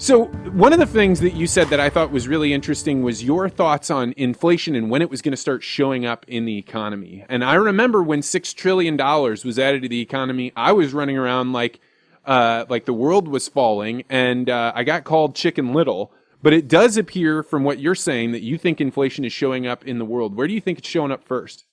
So one of the things that you said that I thought was really interesting was your thoughts on inflation and when it was going to start showing up in the economy. And I remember when $6 trillion was added to the economy, I was running around like the world was falling, and I got called Chicken Little. But it does appear from what you're saying that you think inflation is showing up in the world. Where do you think it's showing up first?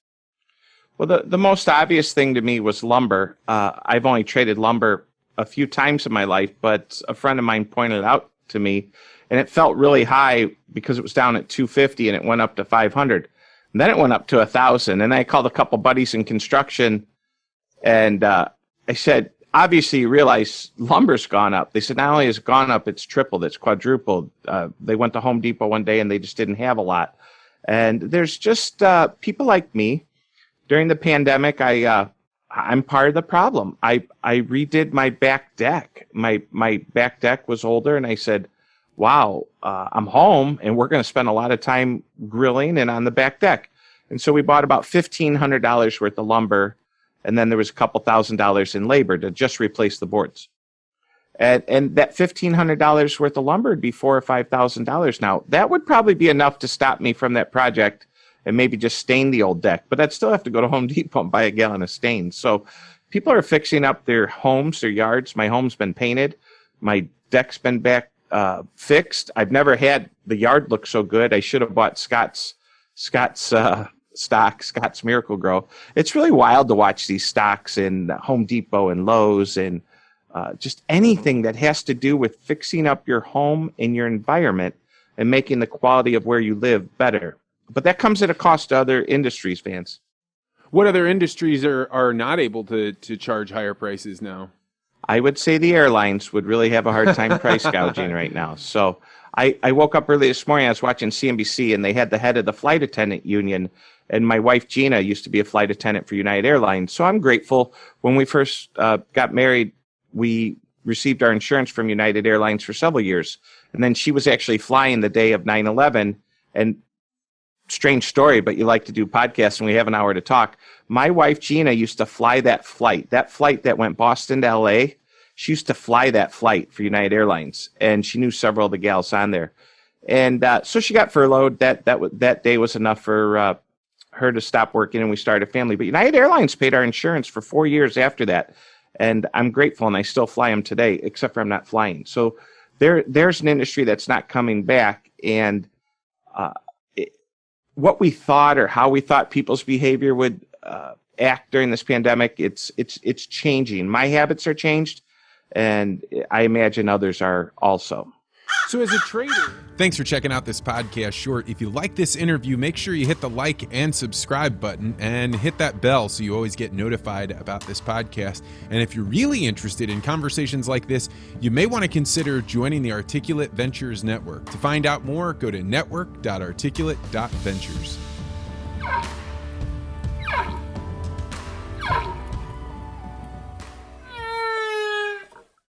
Well, the most obvious thing to me was lumber. I've only traded lumber a few times in my life, but a friend of mine pointed it out to me, and it felt really high because it was down at 250 and it went up to 500. And then it went up to 1,000. And I called a couple buddies in construction, and I said, obviously you realize lumber's gone up. They said, not only has it gone up, it's tripled, it's quadrupled. They went to Home Depot one day and they just didn't have a lot. And there's just people like me. During the pandemic, I'm part of the problem. I redid my back deck. My back deck was older, and I said, wow, I'm home, and we're going to spend a lot of time grilling and on the back deck. And so we bought about $1,500 worth of lumber, and then there was a couple $1,000s in labor to just replace the boards. And that $1,500 worth of lumber would be $4,000 or $5,000 now. That would probably be enough to stop me from that project and maybe just stain the old deck. But I'd still have to go to Home Depot and buy a gallon of stain. So people are fixing up their homes, their yards. My home's been painted. My deck's been back fixed. I've never had the yard look so good. I should have bought Scott's Miracle-Gro. It's really wild to watch these stocks in Home Depot and Lowe's and just anything that has to do with fixing up your home and your environment and making the quality of where you live better. But that comes at a cost to other industries, Vance. What other industries are not able to charge higher prices now? I would say the airlines would really have a hard time price gouging right now. So I woke up early this morning, I was watching CNBC, and they had the head of the flight attendant union. And my wife, Gina, used to be a flight attendant for United Airlines. So I'm grateful. When we first got married, we received our insurance from United Airlines for several years. And then she was actually flying the day of 9/11. And strange story, but you like to do podcasts and we have an hour to talk. My wife, Gina, used to fly that flight that went Boston to LA. She used to fly that flight for United Airlines, and she knew several of the gals on there. And so she got furloughed. That day was enough for her to stop working, and we started a family. But United Airlines paid our insurance for 4 years after that. And I'm grateful, and I still fly them today, except for I'm not flying. So there's an industry that's not coming back. And what we thought or how we thought people's behavior would act during this pandemic, it's changing. My habits are changed, and I imagine others are also. So as a trader, thanks for checking out this podcast short. If you like this interview, make sure you hit the like and subscribe button and hit that bell so you always get notified about this podcast. And if you're really interested in conversations like this, you may want to consider joining the Articulate Ventures Network. To find out more, go to network.articulate.ventures.